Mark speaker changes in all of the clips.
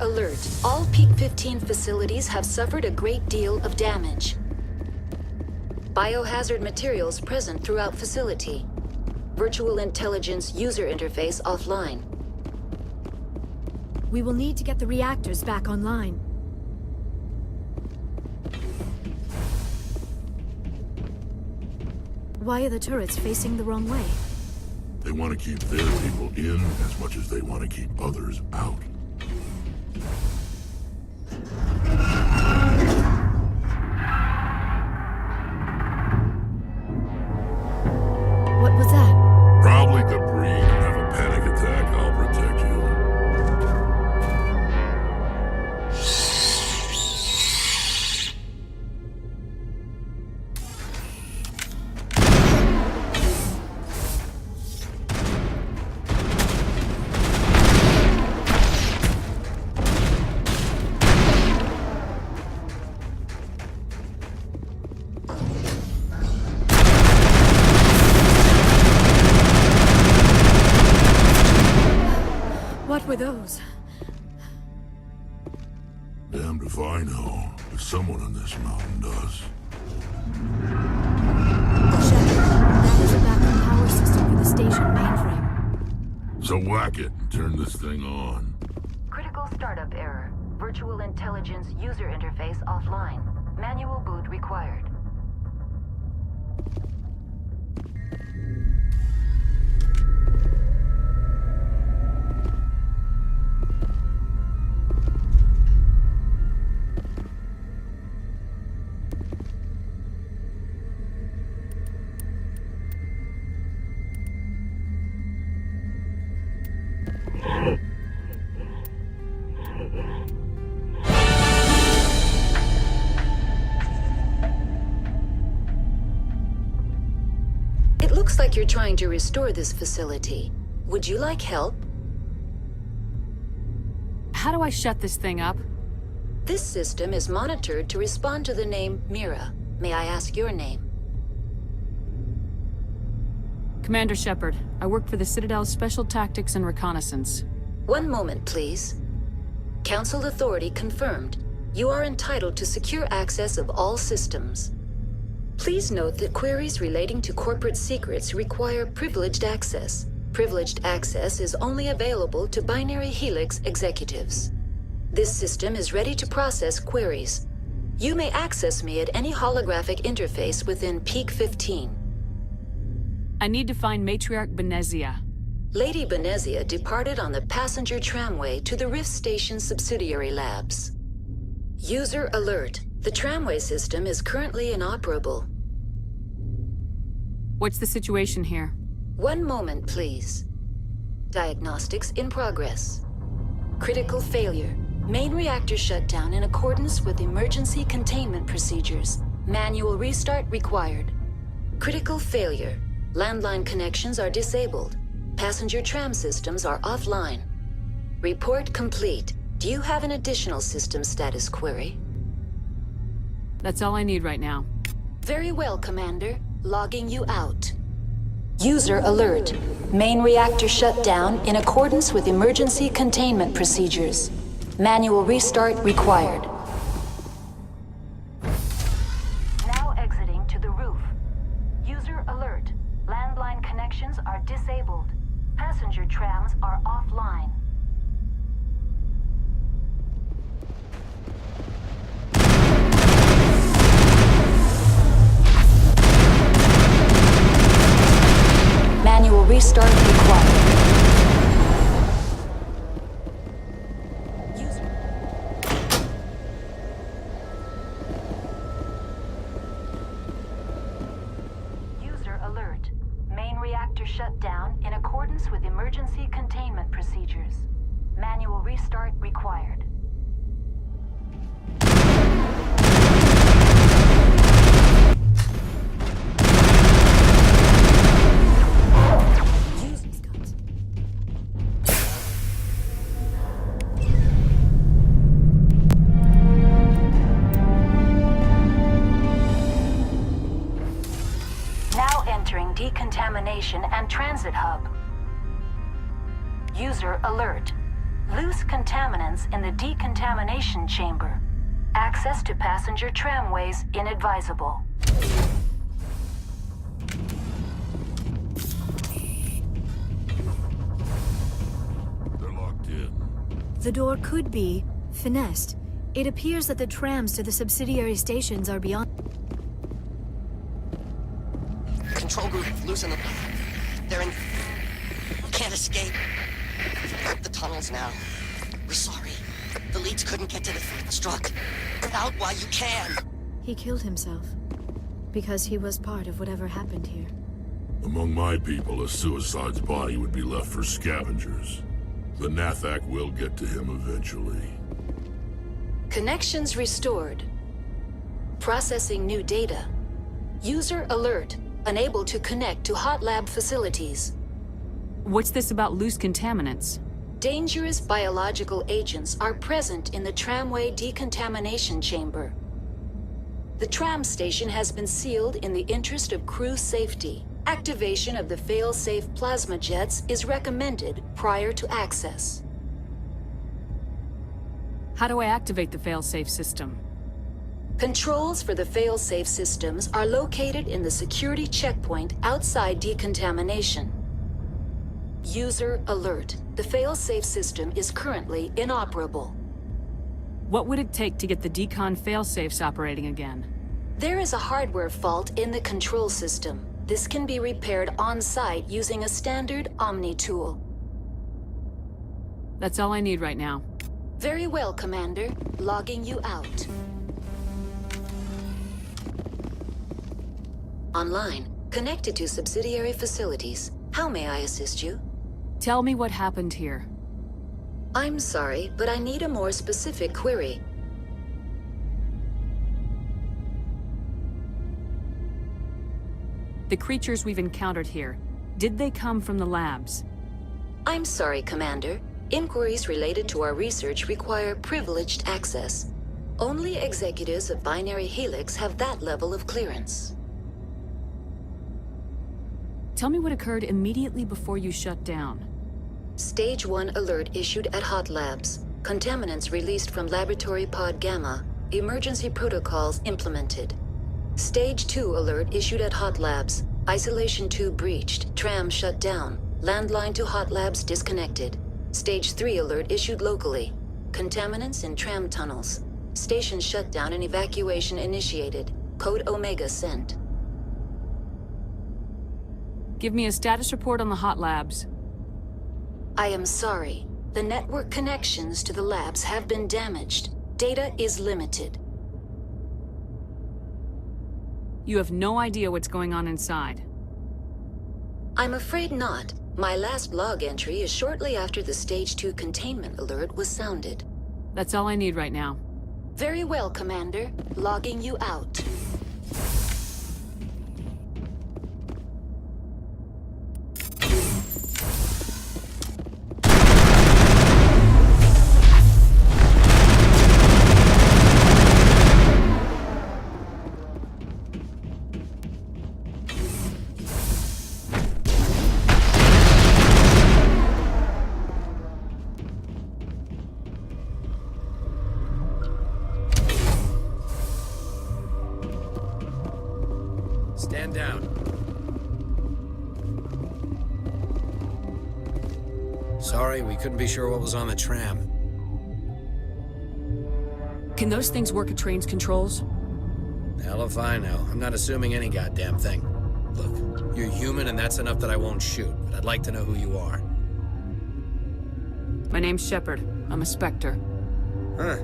Speaker 1: alert. All Peak 15 facilities have suffered a great deal of damage. Biohazard materials present throughout facility. Virtual intelligence user interface offline.
Speaker 2: We will need to get the reactors back online. Why are the turrets facing the wrong way?
Speaker 3: They want to keep their people in as much as they want to keep others out.
Speaker 2: What was that?
Speaker 3: Probably debris. Don't have a panic attack. I'll protect you.
Speaker 2: What were those?
Speaker 3: Damned if I know, but someone on this mountain does.
Speaker 2: Shepard, that is a backup power system for the station mainframe.
Speaker 3: So whack it and turn this thing on.
Speaker 1: Critical startup error. Virtual intelligence user interface offline. Manual boot required. It looks like you're trying to restore this facility. Would you like help?
Speaker 4: How do I shut this thing up?
Speaker 1: This system is monitored to respond to the name Mira. May I ask your name?
Speaker 4: Commander Shepard, I work for the Citadel's Special Tactics and Reconnaissance.
Speaker 1: One moment, please. Council authority confirmed. You are entitled to secure access of all systems. Please note that queries relating to corporate secrets require privileged access. Privileged access is only available to Binary Helix executives. This system is ready to process queries. You may access me at any holographic interface within Peak 15.
Speaker 4: I need to find Matriarch Benezia.
Speaker 1: Lady Benezia departed on the passenger tramway to the Rift Station subsidiary labs. User alert. The tramway system is currently inoperable.
Speaker 4: What's the situation here?
Speaker 1: One moment, please. Diagnostics in progress. Critical failure. Main reactor shut down in accordance with emergency containment procedures. Manual restart required. Critical failure. Landline connections are disabled. Passenger tram systems are offline. Report complete. Do you have an additional system status query?
Speaker 4: That's all I need right now.
Speaker 1: Very well, Commander. Logging you out. User alert. Main reactor shut down in accordance with emergency containment procedures. Manual restart required. Now exiting to the roof. User alert. Landline connections are disabled. Passenger trams are offline. Manual restart required. User alert. Main reactor shut down in accordance with emergency containment procedures. Manual restart required. Decontamination and transit hub. User alert. Loose contaminants in the decontamination chamber. Access to passenger tramways inadvisable.
Speaker 3: They're locked in.
Speaker 2: The door could be finessed. It appears that the trams to the subsidiary stations are beyond.
Speaker 5: Control group, loosen them. They're in... Can't escape. The tunnels now. We're sorry. The leads couldn't get to the struck. Get out while you can.
Speaker 2: He killed himself. Because he was part of whatever happened here.
Speaker 3: Among my people, a suicide's body would be left for scavengers. The Nathak will get to him eventually.
Speaker 1: Connections restored. Processing new data. User alert. Unable to connect to hot lab facilities.
Speaker 4: What's this about loose contaminants?
Speaker 1: Dangerous biological agents are present in the tramway decontamination chamber. The tram station has been sealed in the interest of crew safety. Activation of the fail-safe plasma jets is recommended prior to access.
Speaker 4: How do I activate the fail-safe system?
Speaker 1: Controls for the fail-safe systems are located in the security checkpoint outside decontamination. User alert. The fail-safe system is currently inoperable.
Speaker 4: What would it take to get the decon fail-safes operating again?
Speaker 1: There is a hardware fault in the control system. This can be repaired on-site using a standard Omni tool.
Speaker 4: That's all I need right now.
Speaker 1: Very well, Commander. Logging you out. Online. Connected to subsidiary facilities. How may I assist you?
Speaker 4: Tell me what happened here.
Speaker 1: I'm sorry, but I need a more specific query.
Speaker 4: The creatures we've encountered here, did they come from the labs?
Speaker 1: I'm sorry, Commander. Inquiries related to our research require privileged access. Only executives of Binary Helix have that level of clearance.
Speaker 4: Tell me what occurred immediately before you shut down.
Speaker 1: Stage 1 alert issued at Hot Labs. Contaminants released from Laboratory Pod Gamma. Emergency protocols implemented. Stage 2 alert issued at Hot Labs. Isolation tube breached. Tram shut down. Landline to Hot Labs disconnected. Stage 3 alert issued locally. Contaminants in tram tunnels. Station shutdown and evacuation initiated. Code Omega sent.
Speaker 4: Give me a status report on the Hot Labs.
Speaker 1: I am sorry. The network connections to the labs have been damaged. Data is limited.
Speaker 4: You have no idea what's going on inside.
Speaker 1: I'm afraid not. My last log entry is shortly after the Stage 2 containment alert was sounded.
Speaker 4: That's all I need right now.
Speaker 1: Very well, Commander. Logging you out.
Speaker 6: Stand down. Sorry, we couldn't be sure what was on the tram.
Speaker 4: Can those things work at train's controls?
Speaker 6: Hell if I know. I'm not assuming any goddamn thing. Look, you're human and that's enough that I won't shoot, but I'd like to know who you are.
Speaker 4: My name's Shepard. I'm a Spectre.
Speaker 6: Huh.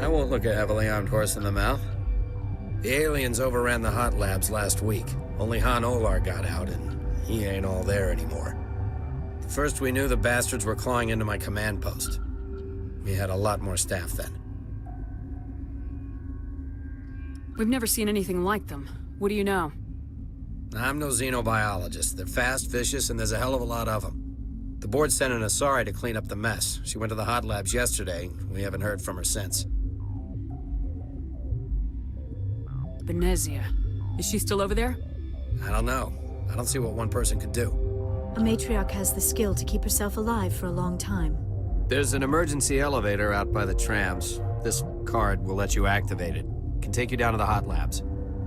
Speaker 6: I won't look a heavily armed horse in the mouth. The aliens overran the Hot Labs last week. Only Han Olar got out, and he ain't all there anymore. First we knew the bastards were clawing into my command post. We had a lot more staff then.
Speaker 4: We've never seen anything like them. What do you know?
Speaker 6: I'm no xenobiologist. They're fast, vicious, and there's a hell of a lot of them. The board sent an Asari to clean up the mess. She went to the Hot Labs yesterday. We haven't heard from her since.
Speaker 4: Benezia. Is she still over there?
Speaker 6: I don't know. I don't see what one person could do.
Speaker 2: A matriarch has the skill to keep herself alive for a long time.
Speaker 6: There's an emergency elevator out by the trams. This card will let you activate it. Can take you down to the hot labs.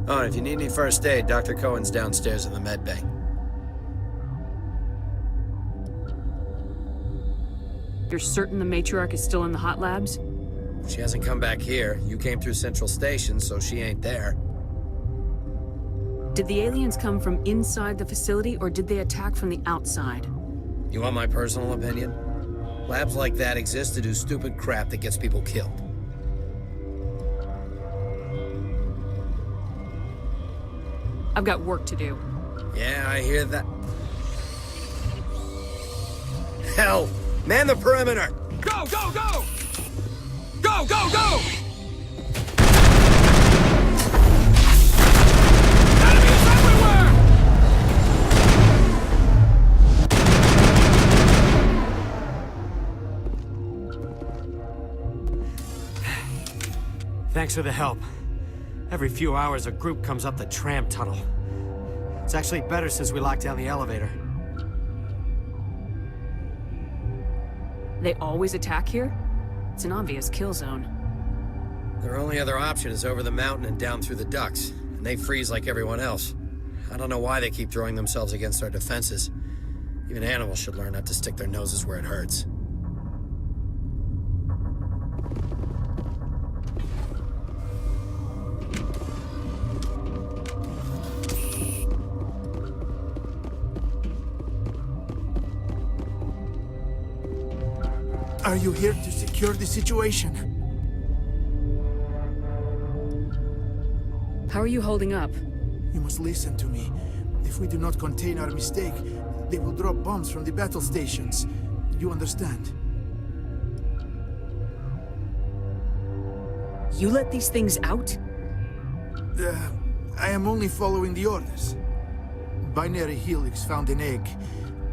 Speaker 6: Oh, and if you need any first aid, Dr. Cohen's downstairs in the med bay.
Speaker 4: You're certain the matriarch is still in the hot labs?
Speaker 6: She hasn't come back here. You came through Central Station, so she ain't there.
Speaker 4: Did the aliens come from inside the facility, or did they attack from the outside?
Speaker 6: You want my personal opinion? Labs like that exist to do stupid crap that gets people killed.
Speaker 4: I've got work to do.
Speaker 6: Yeah, I hear that. Hell! Man the perimeter!
Speaker 7: Go, go, go! Go, go, go! Enemies everywhere!
Speaker 8: Thanks for the help. Every few hours, a group comes up the tram tunnel. It's actually better since we locked down the elevator.
Speaker 4: They always attack here? It's an obvious kill zone.
Speaker 6: Their only other option is over the mountain and down through the ducts, and they freeze like everyone else. I don't know why they keep throwing themselves against our defenses. Even animals should learn not to stick their noses where it hurts.
Speaker 9: Are you here to secure the situation?
Speaker 4: How are you holding up?
Speaker 9: You must listen to me. If we do not contain our mistake, they will drop bombs from the battle stations. You understand?
Speaker 4: You let these things out?
Speaker 9: I am only following the orders. Binary Helix found an egg.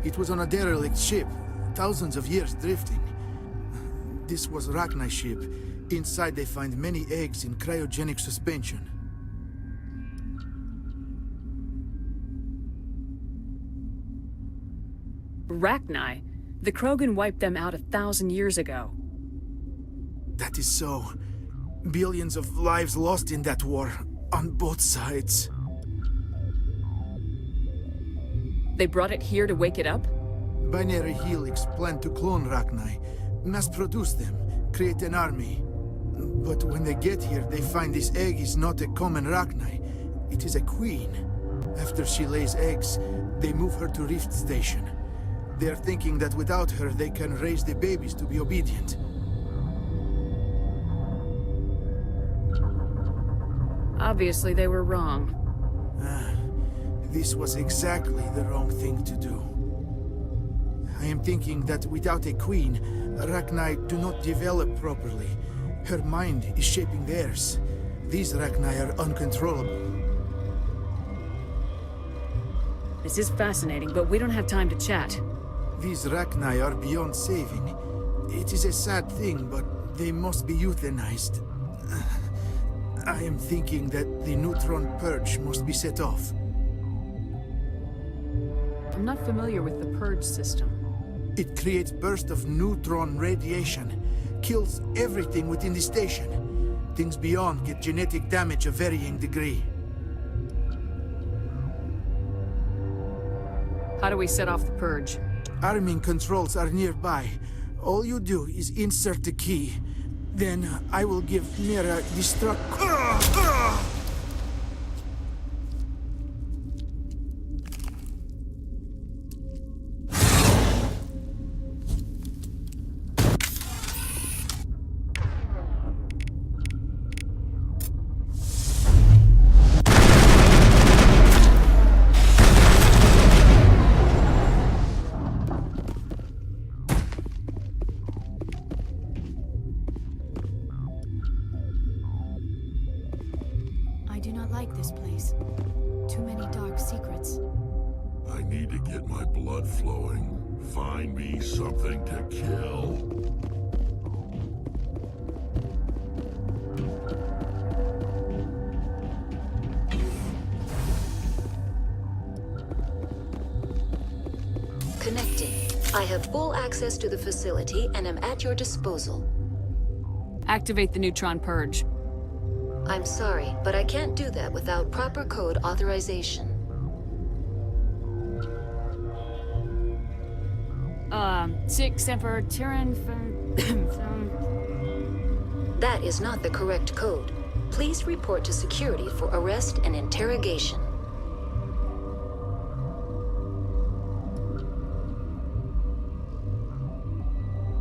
Speaker 9: It was on a derelict ship, thousands of years drifting. This was Rachni's ship. Inside they find many eggs in cryogenic suspension.
Speaker 4: Rachni? The Krogan wiped them out 1,000 years ago.
Speaker 9: That is so. Billions of lives lost in that war, on both sides.
Speaker 4: They brought it here to wake it up?
Speaker 9: Binary Helix planned to clone Rachni, mass-produce them, create an army. But when they get here, they find this egg is not a common Rachni. It is a queen. After she lays eggs, they move her to Rift Station. They are thinking that without her, they can raise the babies to be obedient.
Speaker 4: Obviously, they were wrong.
Speaker 9: This was exactly the wrong thing to do. I am thinking that without a queen, Rachni do not develop properly. Her mind is shaping theirs. These Rachni are uncontrollable.
Speaker 4: This is fascinating, but we don't have time to chat.
Speaker 9: These Rachni are beyond saving. It is a sad thing, but they must be euthanized. I am thinking that the neutron purge must be set off.
Speaker 4: I'm not familiar with the purge system.
Speaker 9: It creates bursts of neutron radiation, kills everything within the station. Things beyond get genetic damage of varying degree.
Speaker 4: How do we set off the purge?
Speaker 9: Arming controls are nearby. All you do is insert the key. Then I will give Mira destruct.
Speaker 2: I do not like this place. Too many dark secrets.
Speaker 3: I need to get my blood flowing. Find me something to kill.
Speaker 1: Connecting. I have full access to the facility and am at your disposal.
Speaker 4: Activate the neutron purge.
Speaker 1: I'm sorry, but I can't do that without proper code authorization.
Speaker 4: Six Emperor Tyrann.
Speaker 1: That is not the correct code. Please report to security for arrest and interrogation.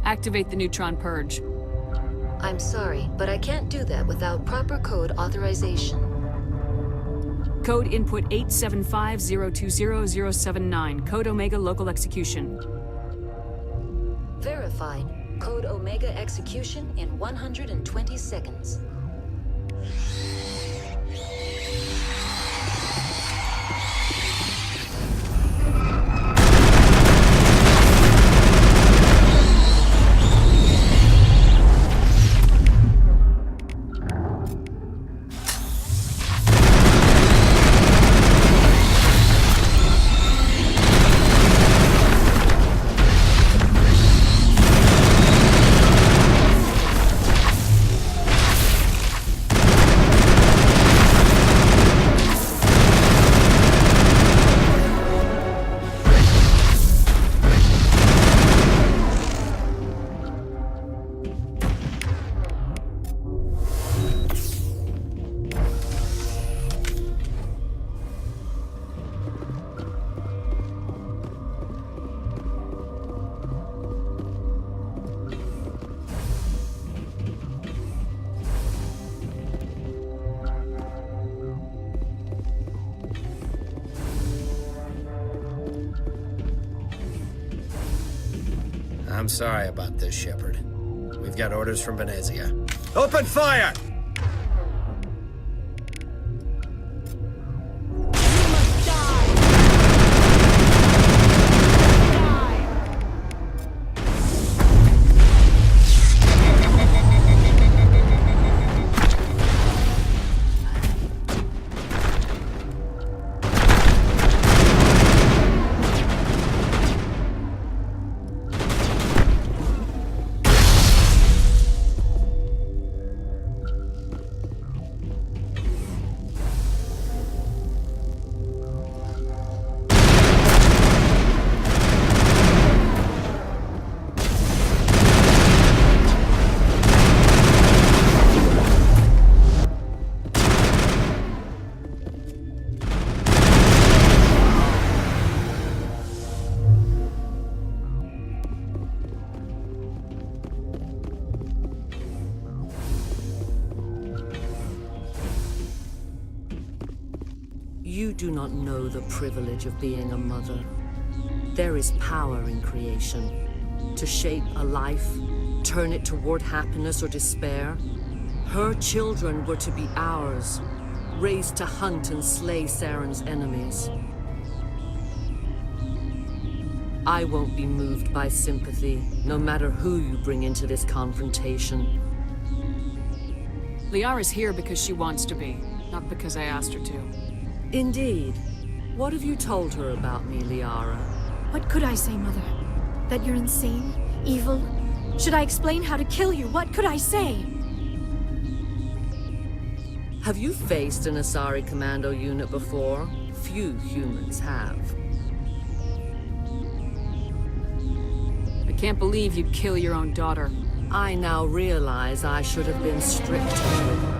Speaker 4: Activate the neutron purge.
Speaker 1: I'm sorry, but I can't do that without proper code authorization.
Speaker 4: Code input 875020079. Code Omega local execution.
Speaker 1: Verified. Code Omega execution in 120 seconds.
Speaker 6: I'm sorry about this, Shepard. We've got orders from Venezia. Open fire!
Speaker 10: You do not know the privilege of being a mother. There is power in creation. To shape a life, turn it toward happiness or despair. Her children were to be ours, raised to hunt and slay Saren's enemies. I won't be moved by sympathy, no matter who you bring into this confrontation.
Speaker 4: Liara's here because she wants to be, not because I asked her to.
Speaker 10: Indeed. What have you told her about me, Liara?
Speaker 2: What could I say, Mother? That you're insane? Evil? Should I explain how to kill you? What could I say?
Speaker 10: Have you faced an Asari commando unit before? Few humans have.
Speaker 4: I can't believe you'd kill your own daughter.
Speaker 10: I now realize I should have been stricter with her.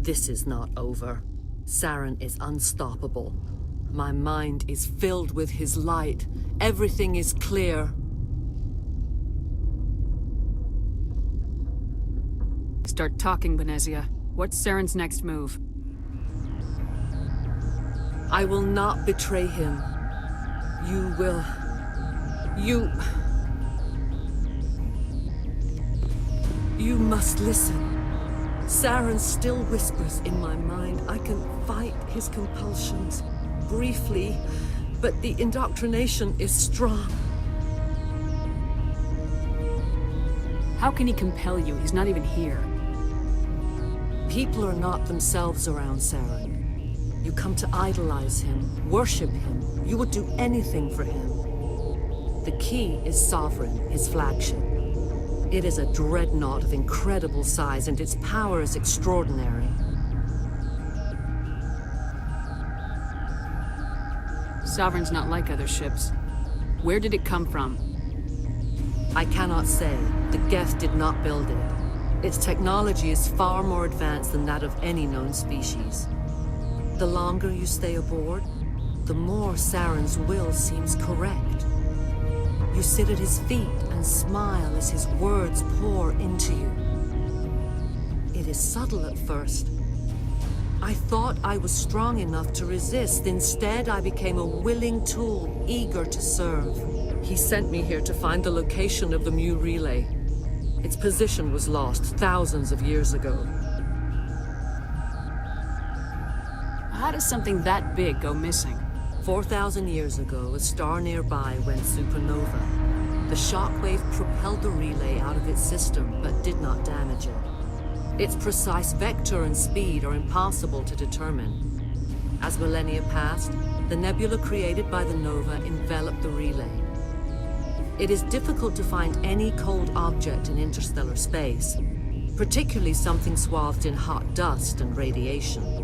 Speaker 10: This is not over. Saren is unstoppable. My mind is filled with his light. Everything is clear.
Speaker 4: Start talking, Benezia. What's Saren's next move?
Speaker 10: I will not betray him. You will... You must listen. Saren still whispers in my mind. I can fight his compulsions, briefly, but the indoctrination is strong.
Speaker 4: How can he compel you? He's not even here.
Speaker 10: People are not themselves around Saren. You come to idolize him, worship him. You would do anything for him. The key is Sovereign, his flagship. It is a dreadnought of incredible size, and its power is extraordinary.
Speaker 4: Sovereign's not like other ships. Where did it come from?
Speaker 10: I cannot say. The Geth did not build it. Its technology is far more advanced than that of any known species. The longer you stay aboard, the more Saren's will seems correct. You sit at his feet and smile as his words pour into you. It is subtle at first. I thought I was strong enough to resist. Instead, I became a willing tool, eager to serve. He sent me here to find the location of the Mu relay. Its position was lost thousands of years ago.
Speaker 4: How does something that big go missing?
Speaker 10: 4,000 years ago, a star nearby went supernova. The shockwave propelled the relay out of its system, but did not damage it. Its precise vector and speed are impossible to determine. As millennia passed, the nebula created by the nova enveloped the relay. It is difficult to find any cold object in interstellar space, particularly something swathed in hot dust and radiation.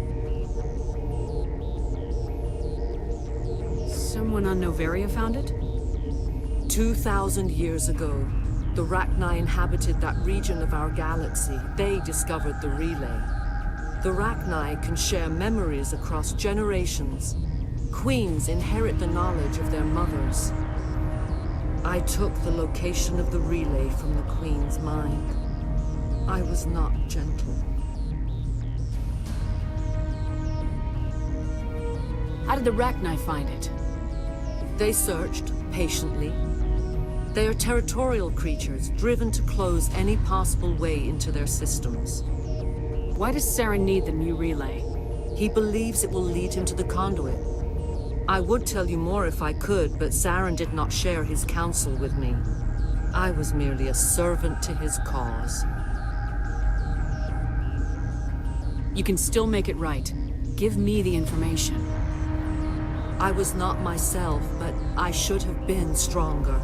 Speaker 4: Someone on Noveria found it?
Speaker 10: 2,000 years ago, the Rachni inhabited that region of our galaxy. They discovered the relay. The Rachni can share memories across generations. Queens inherit the knowledge of their mothers. I took the location of the relay from the Queen's mind. I was not gentle.
Speaker 4: How did the Rachni find it?
Speaker 10: They searched, patiently. They are territorial creatures, driven to close any possible way into their systems.
Speaker 4: Why does Saren need the new relay?
Speaker 10: He believes it will lead him to the conduit. I would tell you more if I could, but Saren did not share his counsel with me. I was merely a servant to his cause.
Speaker 4: You can still make it right. Give me the information.
Speaker 10: I was not myself, but I should have been stronger.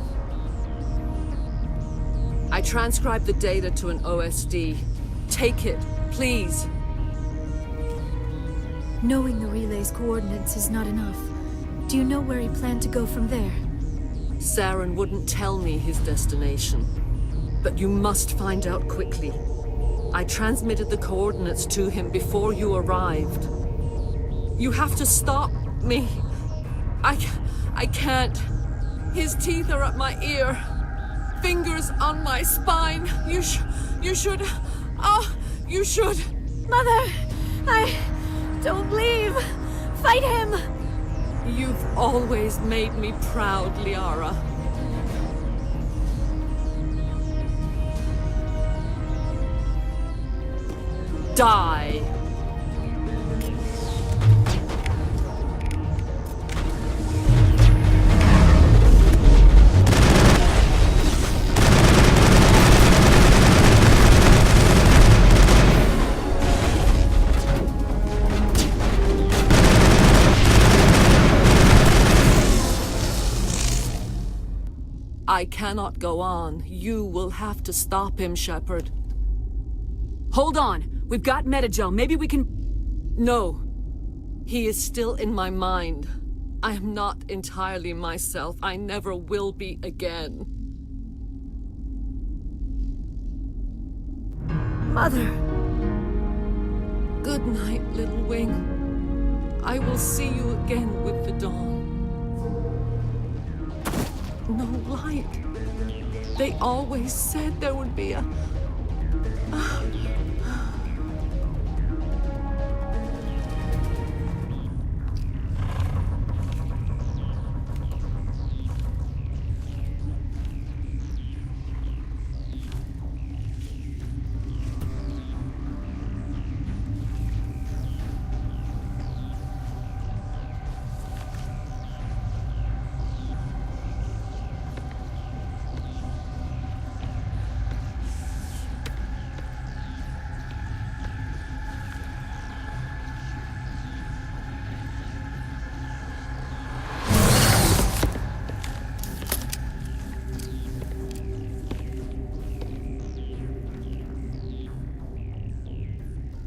Speaker 10: I transcribed the data to an OSD. Take it, please.
Speaker 2: Knowing the relay's coordinates is not enough. Do you know where he planned to go from there?
Speaker 10: Saren wouldn't tell me his destination. But you must find out quickly. I transmitted the coordinates to him before you arrived. You have to stop me. I can't. His teeth are at my ear. Fingers on my spine. You should... Oh, you should...
Speaker 2: Mother! Don't leave! Fight him!
Speaker 10: You've always made me proud, Liara. Die! I cannot go on. You will have to stop him, Shepard.
Speaker 4: Hold on! We've got Metagel. Maybe we can...
Speaker 10: No. He is still in my mind. I am not entirely myself. I never will be again.
Speaker 2: Mother!
Speaker 10: Good night, little wing. I will see you again with the dawn. No light. They always said there would be a...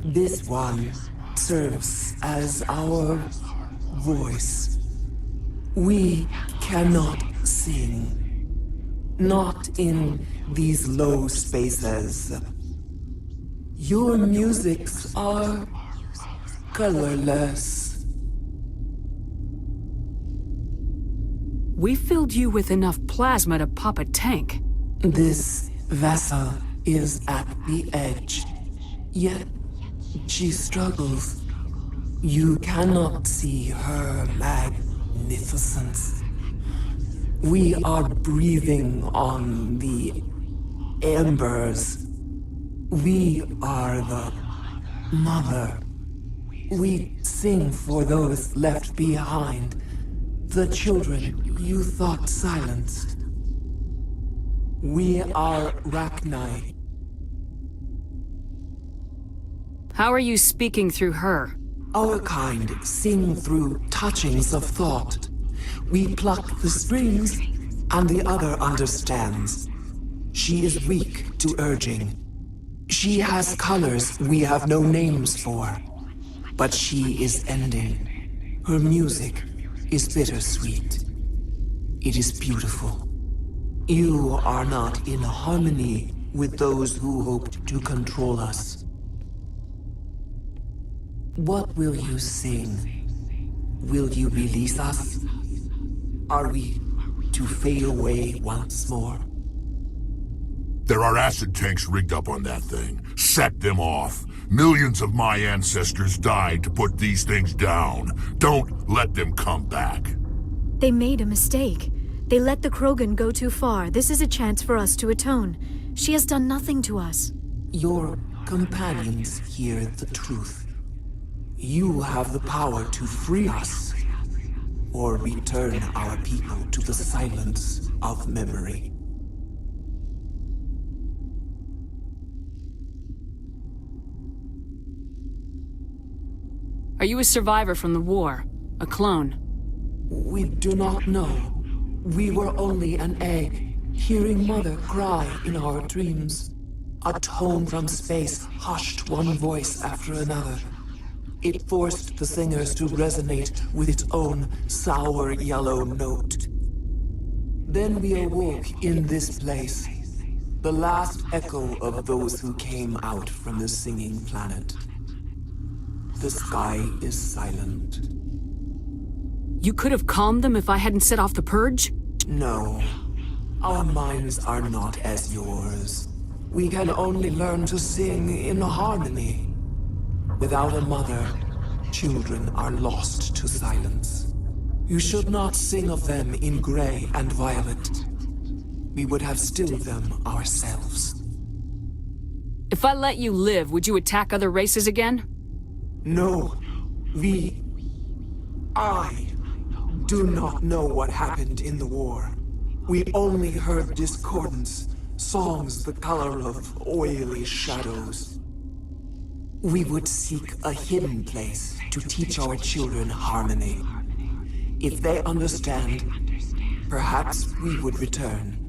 Speaker 11: This one serves as our voice. We cannot sing. Not in these low spaces. Your musics are colorless.
Speaker 4: We filled you with enough plasma to pop a tank.
Speaker 11: This vessel is at the edge, yet she struggles. You cannot see her magnificence. We are breathing on the embers. We are the mother. We sing for those left behind, the children you thought silenced. We are Rachni.
Speaker 4: How are you speaking through her?
Speaker 11: Our kind sing through touchings of thought. We pluck the strings, and the other understands. She is weak to urging. She has colors we have no names for. But she is ending. Her music is bittersweet. It is beautiful. You are not in harmony with those who hoped to control us. What will you sing? Will you release us? Are we to fade away once more?
Speaker 3: There are acid tanks rigged up on that thing. Set them off. Millions of my ancestors died to put these things down. Don't let them come back.
Speaker 2: They made a mistake. They let the Krogan go too far. This is a chance for us to atone. She has done nothing to us.
Speaker 11: Your companions hear the truth. You have the power to free us, or return our people to the silence of memory.
Speaker 4: Are you a survivor from the war? A clone?
Speaker 11: We do not know. We were only an egg, hearing Mother cry in our dreams. A tone from space hushed one voice after another. It forced the singers to resonate with its own sour yellow note. Then we awoke in this place, the last echo of those who came out from the singing planet. The sky is silent.
Speaker 4: You could have calmed them if I hadn't set off the purge?
Speaker 11: No. Our minds are not as yours. We can only learn to sing in harmony. Without a mother, children are lost to silence. You should not sing of them in gray and violet. We would have stilled them ourselves.
Speaker 4: If I let you live, would you attack other races again?
Speaker 11: No. I do not know what happened in the war. We only heard discordance, songs the color of oily shadows. We would seek a hidden place to teach our children harmony. If they understand, perhaps we would return.